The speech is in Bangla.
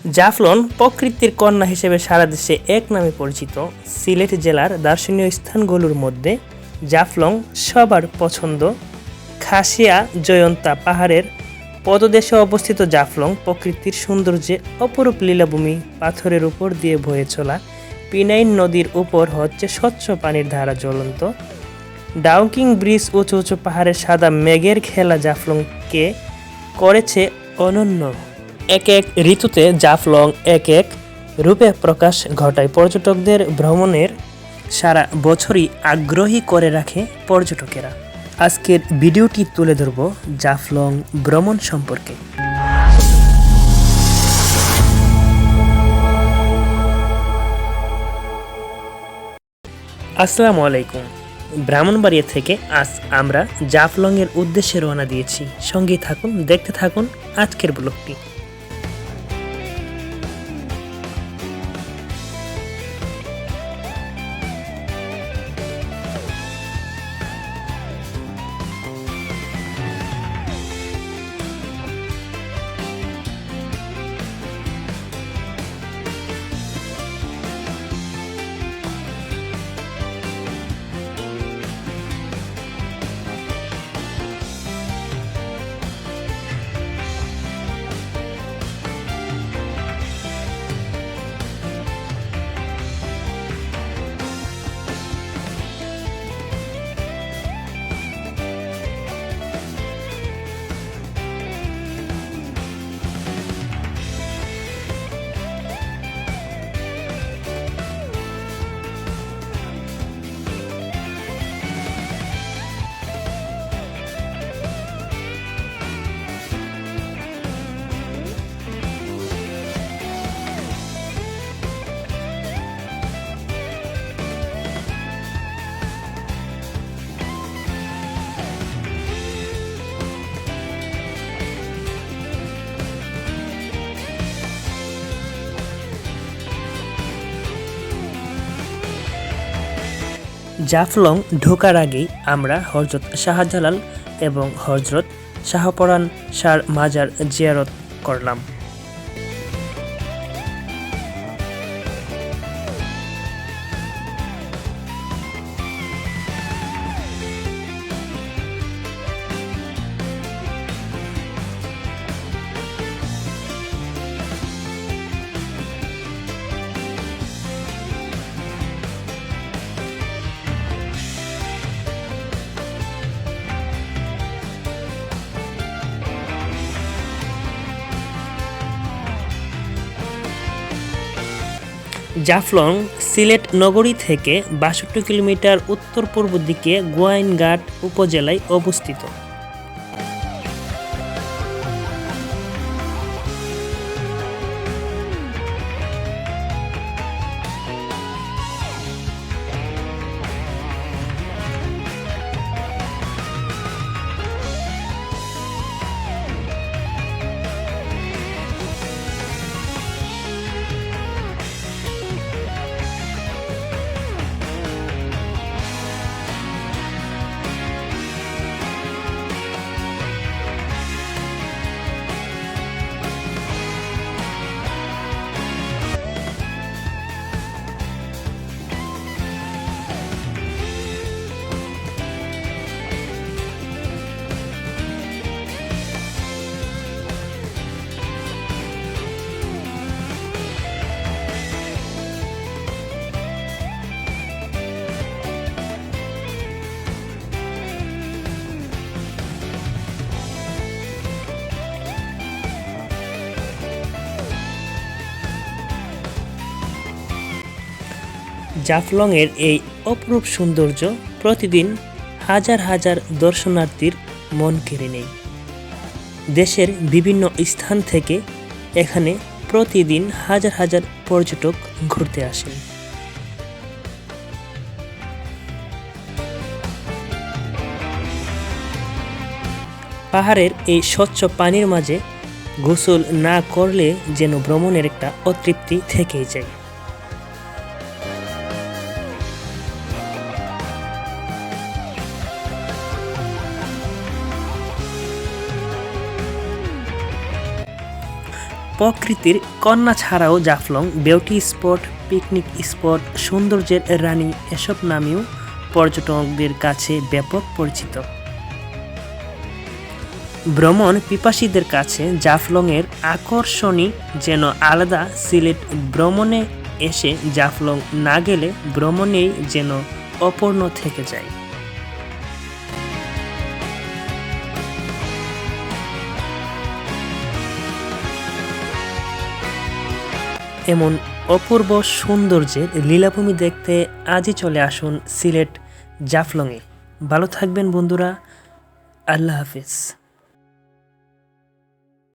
জাফলং প্রকৃতির কন্যা হিসেবে সারা দেশে এক নামে পরিচিত। সিলেট জেলার দর্শনীয় স্থানগুলোর মধ্যে জাফলং সবার পছন্দ। খাসিয়া জয়ন্তা পাহাড়ের পদদেশে অবস্থিত জাফলং প্রকৃতির সৌন্দর্যে অপরূপ লীলাভূমি। পাথরের উপর দিয়ে বয়ে চলা পিনাইন নদীর উপর হচ্ছে স্বচ্ছ পানির ধারা জ্বলন্ত। ডাউকিং ব্রিজ উঁচু উঁচু পাহাড়ের সাদা মেঘের খেলা জাফলংকে করেছে অনন্য। এক এক ঋতুতে জাফলং এক এক রূপে প্রকাশ ঘটায়। পর্যটকদের ভ্রমণের সারা বছরই আগ্রহী করে রাখে পর্যটকেরা। আজকের ভিডিওটি তুলে ধরব জাফলং ভ্রমণ সম্পর্কে। আসসালামু আলাইকুম। ব্রাহ্মণবাড়িয়া থেকে আজ আমরা জাফলংয়ের উদ্দেশ্যে রওনা দিয়েছি। সঙ্গেই থাকুন, দেখতে থাকুন আজকের ব্লগটি। জাফলং ঢোকার আগেই আমরা হরযত শাহজালাল এবং হযরত শাহপরাণ শাহর মাজার জিয়ারত করলাম। জাফলং সিলেট নগরী থেকে ৬২ কিলোমিটার উত্তর পূর্ব দিকে গোয়াইনঘাট উপজেলায় অবস্থিত। জাফলংয়ের এই অপরূপ সৌন্দর্য প্রতিদিন হাজার হাজার দর্শনার্থীর মন কেড়ে নেয়। দেশের বিভিন্ন স্থান থেকে এখানে প্রতিদিন হাজার হাজার পর্যটক ঘুরতে আসেন। পাহাড়ের এই স্বচ্ছ পানির মাঝে গোসল না করলে যেন ভ্রমণের একটা অতৃপ্তি থেকেই যায়। প্রকৃতির কন্যা ছাড়াও Jaflong beauty spot, picnic spot, সৌন্দর্যের রানী এসব নামেও পর্যটকদের কাছে ব্যাপক পরিচিত। ভ্রমণ পিপাসীদের কাছে জাফলংয়ের আকর্ষণই যেন আলাদা। সিলেট ভ্রমণে এসে জাফলং না গেলে ভ্রমণেই যেন অপূর্ণ থেকে যায়। এমন অপূর্ব সৌন্দর্যের লীলাভূমি দেখতে আজই চলে আসুন সিলেট জাফলংয়ে। ভালো থাকবেন বন্ধুরা, আল্লাহ হাফিজ।